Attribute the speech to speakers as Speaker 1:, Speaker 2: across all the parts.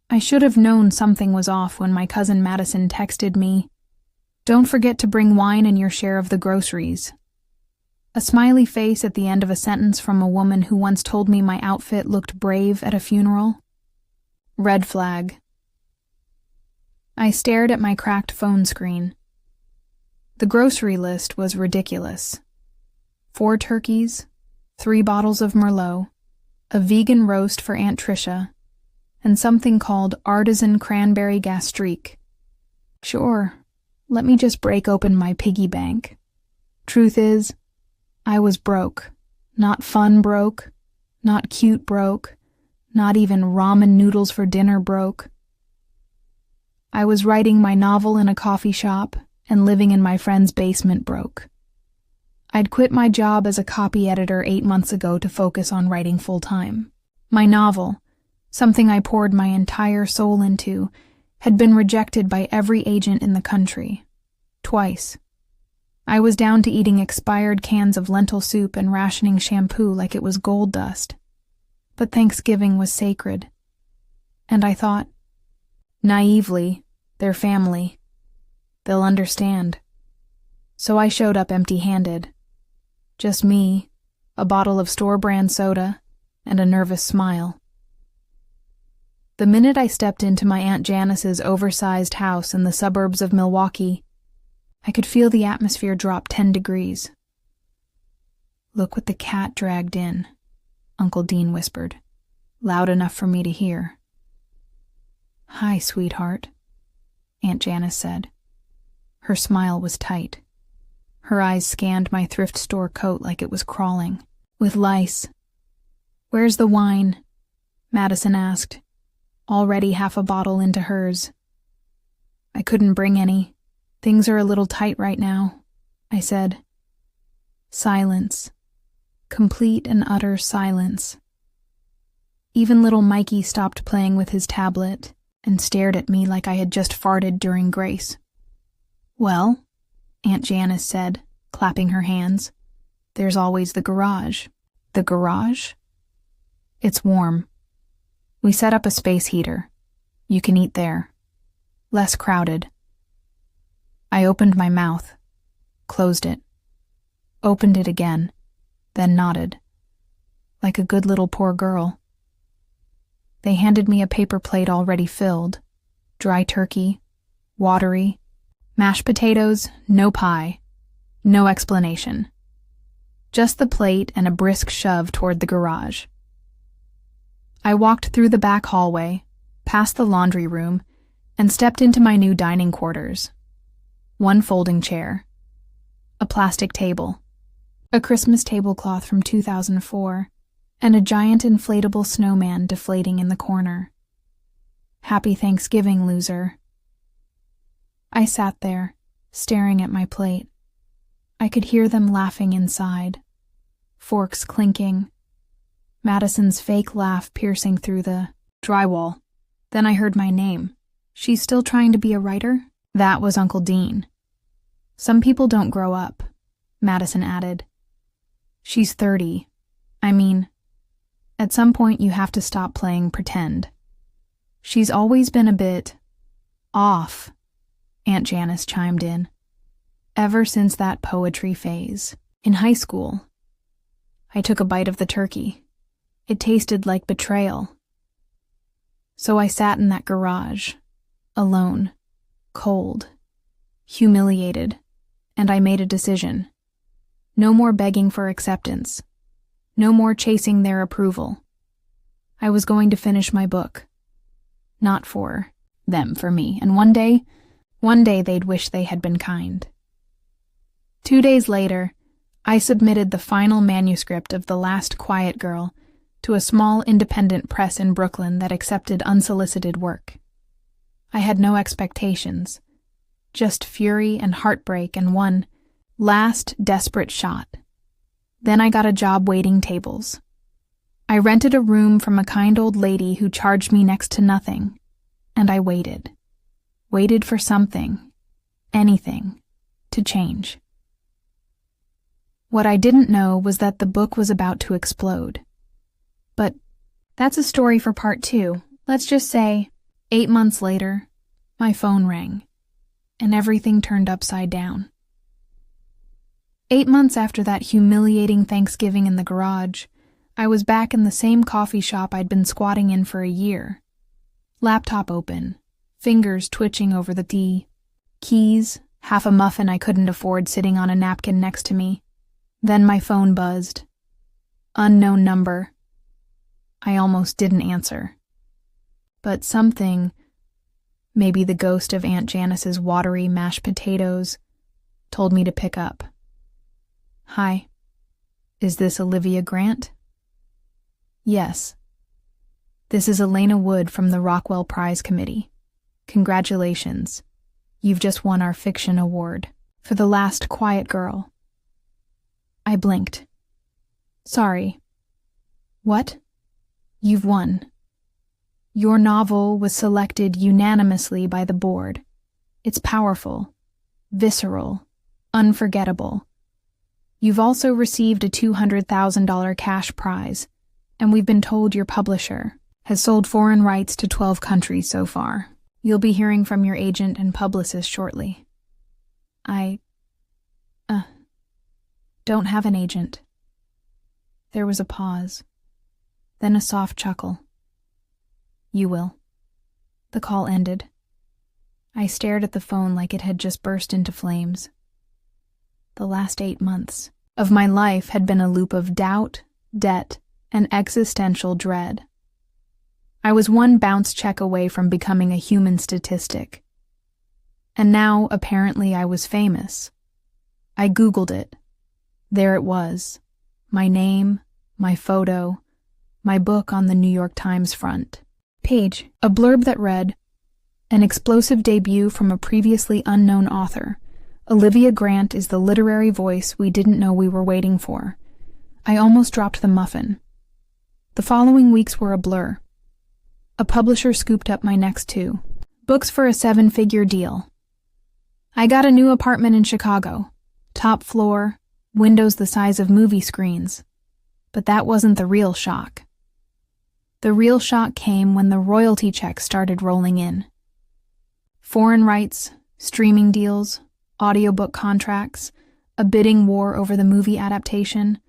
Speaker 1: I should have known something was off when my cousin Madison texted me, "Don't forget to bring wine and your share of the groceries." A smiley face at the end of a sentence from a woman who once told me my outfit looked brave at a funeral. Red flag. I stared at my cracked phone screen. The grocery list was ridiculous. 4 turkeys, 3 bottles of Merlot, a vegan roast for Aunt Trisha, and something called artisan cranberry gastrique. Sure, let me just break open my piggy bank. Truth is, I was broke. Not fun broke, not cute broke, not even ramen-noodles-for-dinner broke. I was writing my novel in a coffee shop and living in my friend's basement broke. I'd quit my job as a copy editor 8 months ago to focus on writing full-time. My novel, something I poured my entire soul into, had been rejected by every agent in the country. Twice. I was down to eating expired cans of lentil soup and rationing shampoo like it was gold dust. But Thanksgiving was sacred. And I thought, naively, they're family. They'll understand. So I showed up empty-handed. Just me, a bottle of store-brand soda, and a nervous smile. The minute I stepped into my Aunt Janice's oversized house in the suburbs of Milwaukee, I could feel the atmosphere drop 10 degrees. "Look what the cat dragged in," Uncle Dean whispered, loud enough for me to hear. "Hi, sweetheart," Aunt Janice said. Her smile was tight. Her eyes scanned my thrift store coat like it was crawling, with lice. "Where's the wine?" Madison asked, already half a bottle into hers. "I couldn't bring any. Things are a little tight right now," I said. Silence. Complete and utter silence. Even little Mikey stopped playing with his tablet and stared at me like I had just farted during grace. "Well," Aunt Janice said, clapping her hands, "there's always the garage." "The garage?" "It's warm. We set up a space heater. You can eat there. Less crowded." I opened my mouth, closed it, opened it again, then nodded, like a good little poor girl. They handed me a paper plate already filled, dry turkey, watery, mashed potatoes, no pie, no explanation. Just the plate and a brisk shove toward the garage. I walked through the back hallway, past the laundry room, and stepped into my new dining quarters. 1 folding chair, a plastic table, a Christmas tablecloth from 2004, and a giant inflatable snowman deflating in the corner. Happy Thanksgiving, loser. I sat there, staring at my plate. I could hear them laughing inside, forks clinking, Madison's fake laugh piercing through the drywall. Then I heard my name. "She's still trying to be a writer?" That was Uncle Dean. "Some people don't grow up," Madison added. "She's 30. I mean, at some point you have to stop playing pretend. She's always been a bit off," Aunt Janice chimed in. "Ever since that poetry phase. In high school." I took a bite of the turkey. It tasted like betrayal. So I sat in that garage, alone, cold, humiliated, and I made a decision. No more begging for acceptance. No more chasing their approval. I was going to finish my book. Not for them, for me, and one day they'd wish they had been kind. 2 days later, I submitted the final manuscript of The Last Quiet Girl to a small independent press in Brooklyn that accepted unsolicited work. I had no expectations, just fury and heartbreak and one last desperate shot. Then I got a job waiting tables. I rented a room from a kind old lady who charged me next to nothing, and I waited. Waited for something, anything, to change. What I didn't know was that the book was about to explode. But that's a story for part 2. Let's just say, 8 months later, my phone rang, and everything turned upside down. 8 months after that humiliating Thanksgiving in the garage, I was back in the same coffee shop I'd been squatting in for a year. Laptop open, fingers twitching over the tea, keys, half a muffin I couldn't afford sitting on a napkin next to me. Then my phone buzzed. Unknown number. I almost didn't answer. But something, maybe the ghost of Aunt Janice's watery mashed potatoes, told me to pick up. Hi. Is this Olivia Grant? Yes. This is Elena Wood from the Rockwell Prize Committee. Congratulations. You've just won our fiction award for the last quiet girl. I blinked. Sorry. What? You've won. Your novel was selected unanimously by the board. It's powerful, visceral, unforgettable. You've also received a $200,000 cash prize, and we've been told your publisher has sold foreign rights to 12 countries so far. You'll be hearing from your agent and publicist shortly. I don't have an agent. There was a pause, then a soft chuckle. You will. The call ended. I stared at the phone like it had just burst into flames. The last 8 months of my life had been a loop of doubt, debt, and existential dread. I was one bounce check away from becoming a human statistic. And now, apparently, I was famous. I Googled it. There it was. My name, my photo, my book on the New York Times front page. A blurb that read, "An explosive debut from a previously unknown author. Olivia Grant is the literary voice we didn't know we were waiting for." I almost dropped the muffin. The following weeks were a blur. A publisher scooped up my next 2 books for a 7-figure deal. I got a new apartment in Chicago, top floor, windows the size of movie screens. But that wasn't the real shock. The real shock came when the royalty checks started rolling in. Foreign rights, streaming deals, audiobook contracts, a bidding war over the movie adaptation.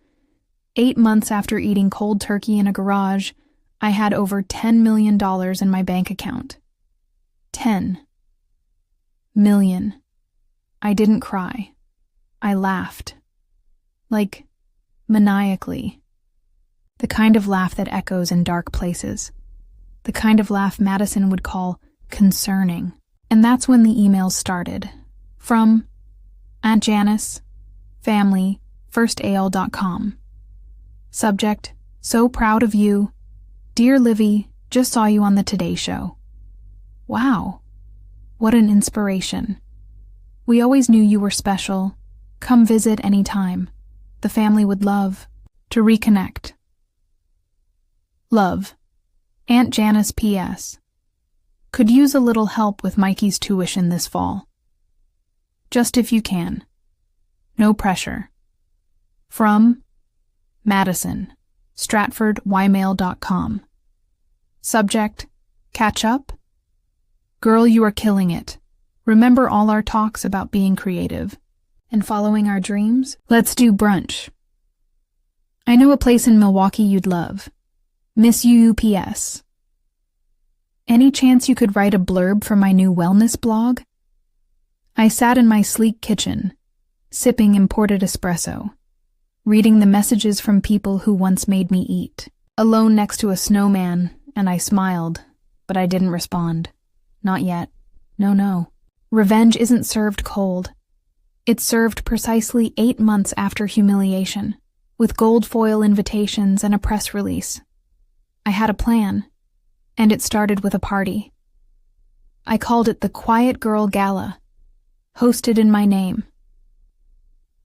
Speaker 1: 8 months after eating cold turkey in a garage, I had over $10 million in my bank account. 10 million. I didn't cry. I laughed. Like, maniacally. The kind of laugh that echoes in dark places. The kind of laugh Madison would call concerning. And that's when the emails started. From Aunt Janice, family, firstal.com. Subject, so proud of you. Dear Livy, just saw you on the Today Show. Wow, what an inspiration. We always knew you were special. Come visit anytime. The family would love to reconnect. Love. Aunt Janice P.S. Could use a little help with Mikey's tuition this fall. Just if you can. No pressure. From Madison, stratfordymail.com. Subject, catch up? Girl, you are killing it. Remember all our talks about being creative and following our dreams? Let's do brunch. I know a place in Milwaukee you'd love. Miss UUPS. Any chance you could write a blurb for my new wellness blog? I sat in my sleek kitchen, sipping imported espresso, reading the messages from people who once made me eat. Alone next to a snowman, and I smiled, but I didn't respond. Not yet. No. Revenge isn't served cold. It's served precisely 8 months after humiliation, with gold foil invitations and a press release. I had a plan, and it started with a party. I called it the Quiet Girl Gala, hosted in my name.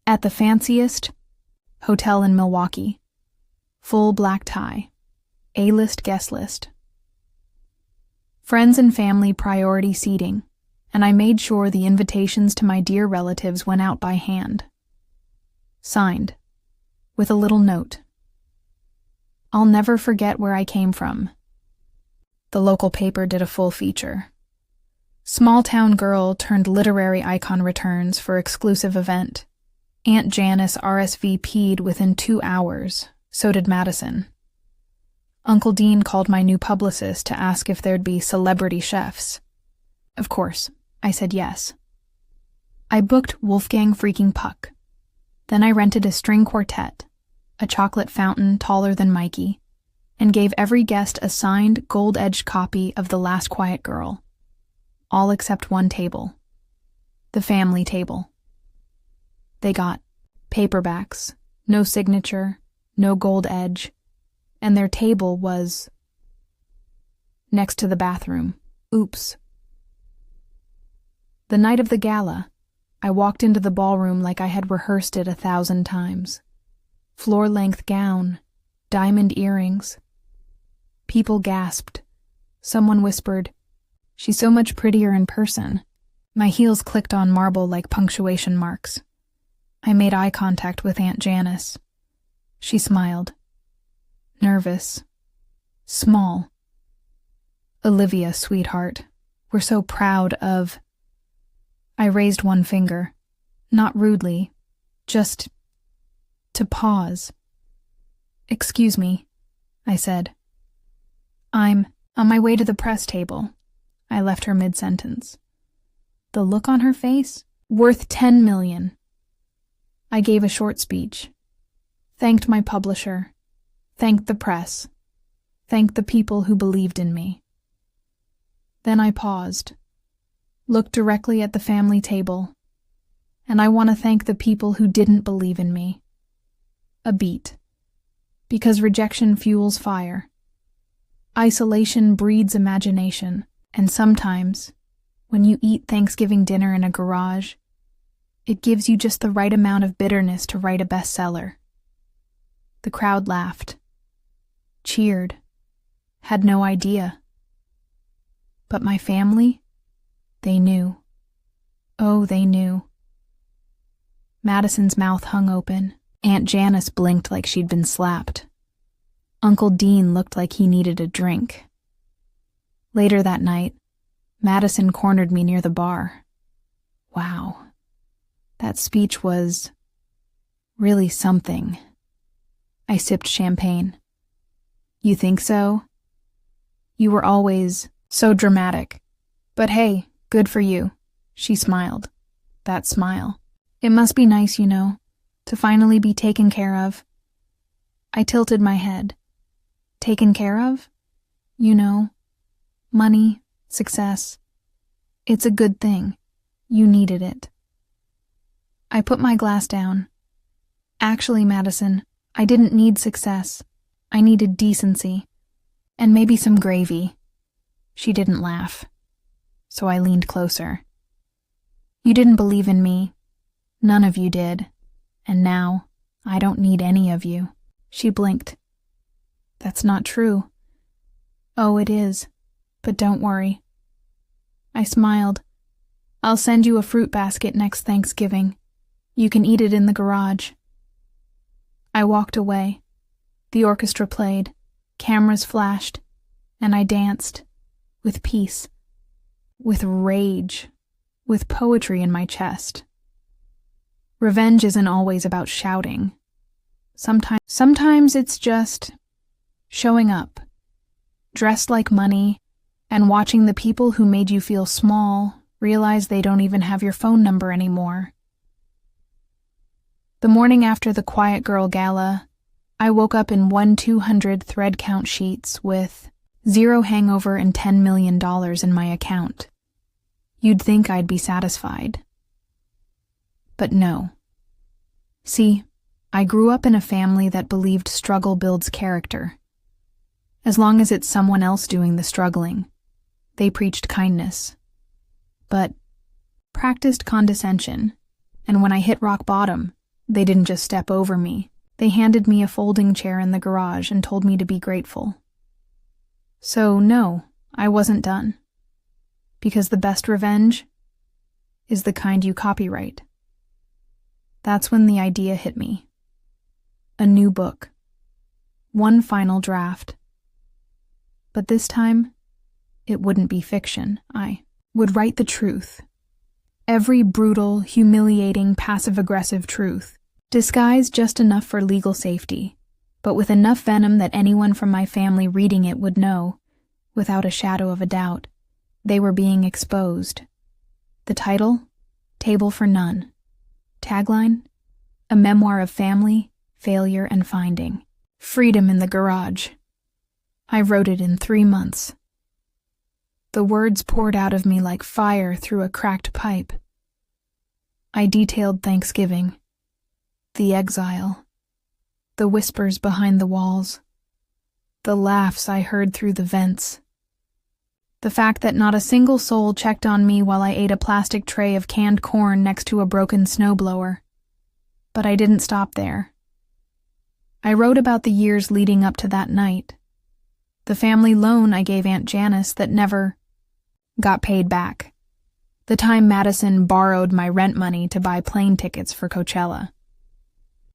Speaker 1: At the fanciest hotel in Milwaukee. Full black tie. A-list guest list. Friends and family priority seating, and I made sure the invitations to my dear relatives went out by hand. Signed, with a little note. I'll never forget where I came from. The local paper did a full feature. Small-town girl turned literary icon returns for exclusive event. Aunt Janice RSVP'd within 2 hours. So did Madison. Uncle Dean called my new publicist to ask if there'd be celebrity chefs. Of course, I said yes. I booked Wolfgang freaking Puck. Then I rented a string quartet, a chocolate fountain taller than Mikey, and gave every guest a signed, gold-edged copy of The Last Quiet Girl. All except one table. The family table. They got paperbacks, no signature, no gold edge, and their table was next to the bathroom. Oops. The night of the gala, I walked into the ballroom like I had rehearsed it 1,000 times. Floor-length gown, diamond earrings. People gasped. Someone whispered, "She's so much prettier in person." My heels clicked on marble like punctuation marks. I made eye contact with Aunt Janice. She smiled. Nervous. Small. "Olivia, sweetheart, we're so proud of..." I raised one finger. Not rudely, just to pause. "Excuse me," I said. "I'm on my way to the press table." I left her mid-sentence. The look on her face? Worth 10 million. I gave a short speech. Thanked my publisher. Thanked the press. Thanked the people who believed in me. Then I paused. Looked directly at the family table. And I want to thank the people who didn't believe in me. A beat. Because rejection fuels fire. Isolation breeds imagination. And sometimes, when you eat Thanksgiving dinner in a garage, it gives you just the right amount of bitterness to write a bestseller. The crowd laughed. Cheered. Had no idea. But my family? They knew. Oh, they knew. Madison's mouth hung open. Aunt Janice blinked like she'd been slapped. Uncle Dean looked like he needed a drink. Later that night, Madison cornered me near the bar. Wow. That speech was really something. I sipped champagne. You think so? You were always so dramatic. But hey, good for you. She smiled. That smile. It must be nice, you know, to finally be taken care of. I tilted my head. Taken care of? You know, money, success. It's a good thing. You needed it. I put my glass down. Actually, Madison, I didn't need success. I needed decency. And maybe some gravy. She didn't laugh. So I leaned closer. You didn't believe in me. None of you did. And now, I don't need any of you. She blinked. That's not true. Oh, it is. But don't worry. I smiled. I'll send you a fruit basket next Thanksgiving. You can eat it in the garage. I walked away. The orchestra played. Cameras flashed. And I danced. With peace. With rage. With poetry in my chest. Revenge isn't always about shouting. Sometimes it's just showing up. Dressed like money. And watching the people who made you feel small realize they don't even have your phone number anymore. The morning after the Quiet Girl Gala, I woke up in 1/200 thread count sheets with 0 hangover and $10 million in my account. You'd think I'd be satisfied. But no. See, I grew up in a family that believed struggle builds character. As long as it's someone else doing the struggling. They preached kindness, but practiced condescension, and when I hit rock bottom, they didn't just step over me. They handed me a folding chair in the garage and told me to be grateful. So no, I wasn't done. Because the best revenge is the kind you copyright. That's when the idea hit me. A new book. One final draft. But this time, it wouldn't be fiction. I would write the truth. Every brutal, humiliating, passive-aggressive truth, disguised just enough for legal safety, but with enough venom that anyone from my family reading it would know, without a shadow of a doubt, they were being exposed. The title? Table for None. Tagline? A memoir of family, failure, and finding. Freedom in the garage. I wrote it in 3 months. The words poured out of me like fire through a cracked pipe. I detailed Thanksgiving, the exile, the whispers behind the walls, the laughs I heard through the vents, the fact that not a single soul checked on me while I ate a plastic tray of canned corn next to a broken snowblower. But I didn't stop there. I wrote about the years leading up to that night, the family loan I gave Aunt Janice that never got paid back, the time Madison borrowed my rent money to buy plane tickets for Coachella,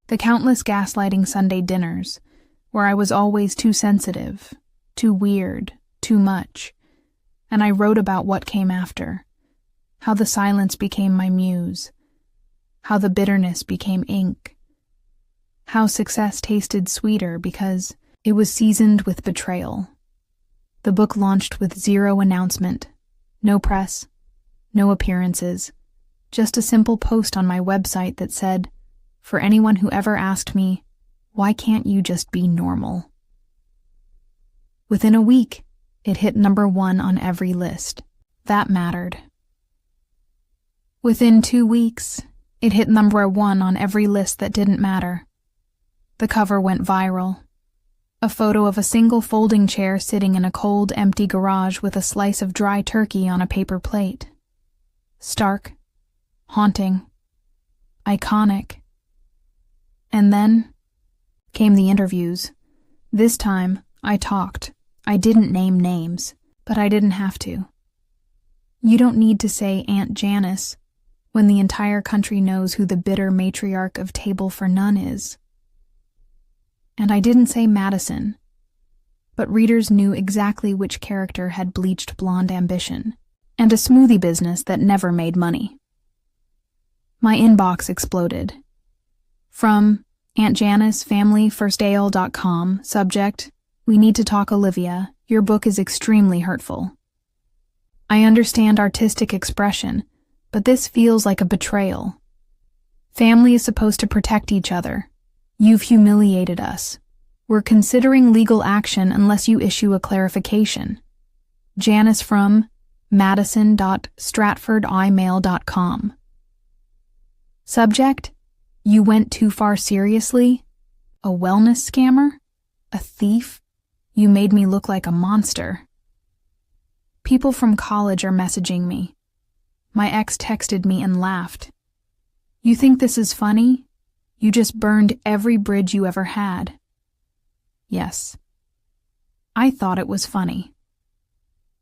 Speaker 1: the countless gaslighting Sunday dinners where I was always too sensitive, too weird, too much, and I wrote about what came after, how the silence became my muse, how the bitterness became ink, how success tasted sweeter because it was seasoned with betrayal. The book launched with zero announcement, no press, no appearances, just a simple post on my website that said, for anyone who ever asked me, why can't you just be normal? Within a week, it hit #1 on every list. That mattered. Within 2 weeks, it hit #1 on every list that didn't matter. The cover went viral. A photo of a single folding chair sitting in a cold, empty garage with a slice of dry turkey on a paper plate. Stark, haunting, iconic. And then came the interviews. This time, I talked. I didn't name names, but I didn't have to. You don't need to say Aunt Janice when the entire country knows who the bitter matriarch of Table for None is. And I didn't say Madison, but readers knew exactly which character had bleached blonde ambition and a smoothie business that never made money. My inbox exploded. From Aunt Janice, familyfirstale.com, subject, "We need to talk, Olivia. Your book is extremely hurtful. I understand artistic expression, but this feels like a betrayal. Family is supposed to protect each other. You've humiliated us. We're considering legal action unless you issue a clarification. Janice from madison.stratfordimail.com." Subject, "You went too far seriously? A wellness scammer? A thief? You made me look like a monster." People from college are messaging me. My ex texted me and laughed. "You think this is funny? You just burned every bridge you ever had." Yes. I thought it was funny.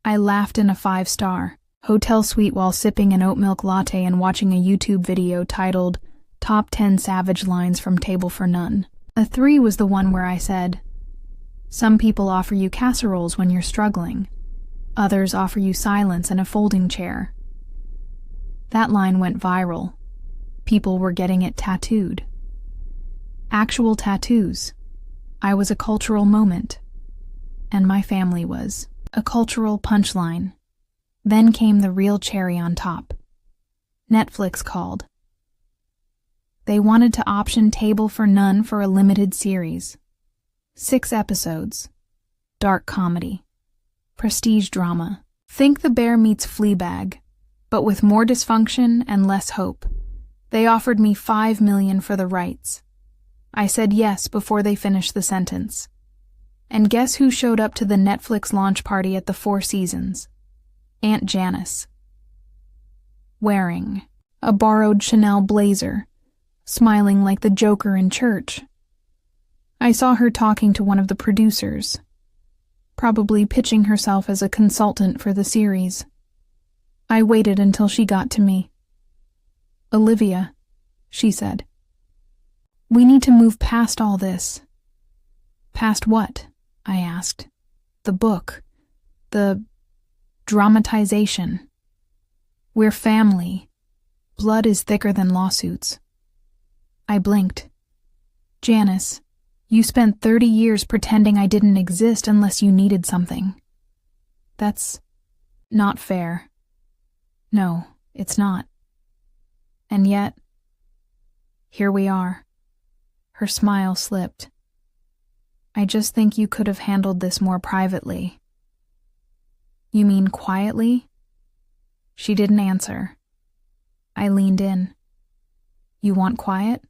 Speaker 1: I laughed in a 5-star hotel suite while sipping an oat milk latte and watching a YouTube video titled Top 10 Savage Lines from Table for None. A 3 was the one where I said, "Some people offer you casseroles when you're struggling. Others offer you silence and a folding chair." That line went viral. People were getting it tattooed. Actual tattoos. I was a cultural moment. And my family was a cultural punchline. Then came the real cherry on top. Netflix called. They wanted to option Table for None for a limited series. 6 episodes. Dark comedy. Prestige drama. Think The Bear meets Fleabag, but with more dysfunction and less hope. They offered me $5 million for the rights. I said yes before they finished the sentence. And guess who showed up to the Netflix launch party at the 4 Seasons? Aunt Janice. Wearing a borrowed Chanel blazer, smiling like the Joker in church. I saw her talking to one of the producers, probably pitching herself as a consultant for the series. I waited until she got to me. "Olivia," she said, "we need to move past all this." "Past what?" I asked. "The book. The Dramatization. We're family. Blood is thicker than lawsuits. I blinked. Janice, you spent 30 years pretending I didn't exist unless you needed something. That's not fair. No, it's not. And yet, here we are. Her smile slipped. I just think you could have handled this more privately. You mean quietly? She didn't answer. I leaned in. You want quiet?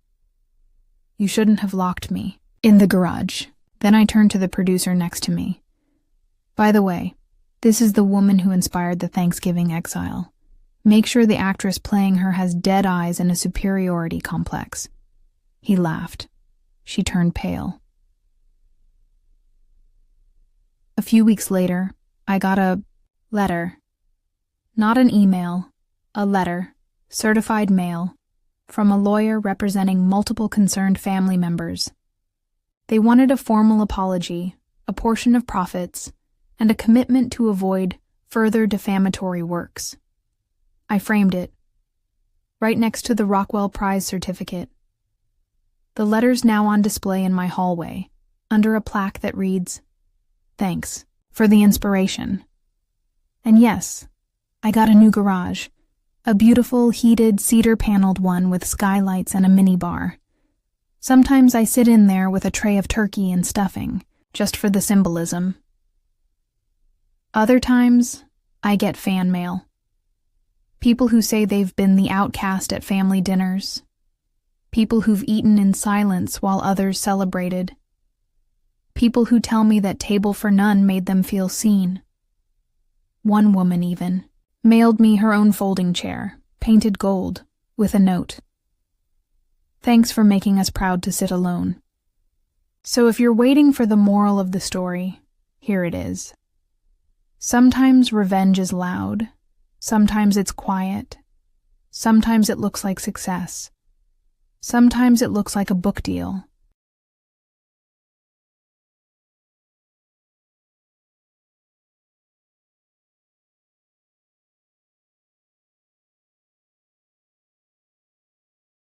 Speaker 1: You shouldn't have locked me in the garage. Then I turned to the producer next to me. By the way, this is the woman who inspired the Thanksgiving exile. Make sure the actress playing her has dead eyes and a superiority complex. He laughed. She turned pale. A few weeks later, I got a letter. Not an email, a letter, certified mail, from a lawyer representing multiple concerned family members. They wanted a formal apology, a portion of profits, and a commitment to avoid further defamatory works. I framed it, right next to the Rockwell Prize certificate. The letter's now on display in my hallway, under a plaque that reads, "Thanks for the inspiration." And yes, I got a new garage, a beautiful, heated, cedar-paneled one with skylights and a minibar. Sometimes I sit in there with a tray of turkey and stuffing, just for the symbolism. Other times, I get fan mail. People who say they've been the outcast at family dinners. People who've eaten in silence while others celebrated. People who tell me that Table for None made them feel seen. One woman, even, mailed me her own folding chair, painted gold, with a note. Thanks for making us proud to sit alone. So if you're waiting for the moral of the story, here it is. Sometimes revenge is loud. Sometimes it's quiet. Sometimes it looks like success. Sometimes it looks like a book deal.